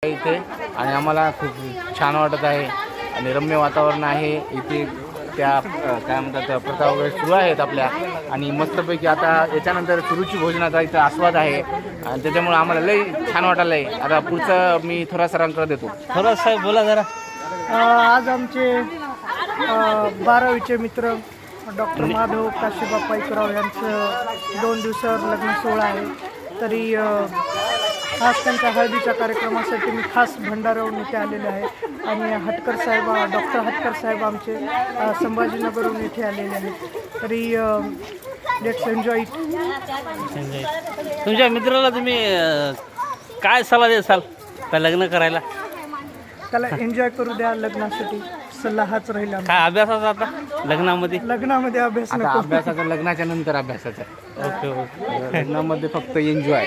इथे आणि आम्हाला खूप छान वाटत आहे आणि रम्य वातावरण आहे इथे. त्या काय म्हणतात प्रथा वगैरे सुरू आहेत आपल्या आणि मस्तपैकी आता याच्यानंतर सुरुची भोजनाचा इथं आस्वाद आहे आणि त्याच्यामुळे आम्हाला लई छान वाटायला आहे. आता पुढचं मी थोरा सरांकडे देतो. थोरा साहेब बोला जरा. आज आमचे 12वीचे मित्र डॉक्टर माधव काशीबा पाईकराव यांचं 2 दिवसावर लग्न सोहळा आहे. तरी खास त्यांच्या हळदीच्या कार्यक्रमासाठी मी खास भंडाऱ्यावरून इथे आलेले आहे आणि हटकर साहेब डॉक्टर हटकर साहेब आमचे संभाजीनगरहून इथे आलेले आहेत. तरी लेट्स एन्जॉय इट. तुमच्या मित्राला तुम्ही काय सल्ला द्याल का लग्न करायला? त्याला एन्जॉय करू द्या. लग्नासाठी सल्ला हाच राहिला. काय अभ्यासाचा आता लग्नामध्ये अभ्यास आता नको. अभ्यासाचा लग्नाच्या नंतर अभ्यासाचा. Okay okay. लग्नामध्ये फक्त एन्जॉय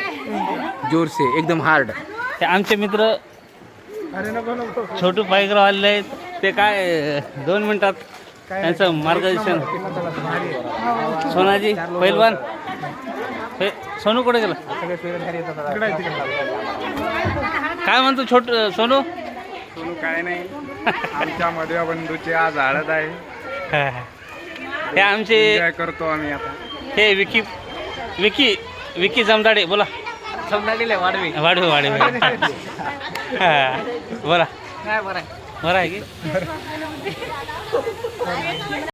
जोरसे एकदम हार्ड. ते आमचे मित्र अरे नको छोटू पाईकराव आलेले आहेत. ते काय 2 मिनिटात त्यांचं मार्गदर्शन. सोनाजी पैलवान सोनू कुठे गेला? काय म्हणतो सोनू? सोनू काय नाही. आमच्या मधल्या बंधूची आज हळद आहे. हे आमचे एन्जॉय करतो आम्ही आता. हे विकी जमदाडे. बोला. वाढवे बोला. बरं आहे की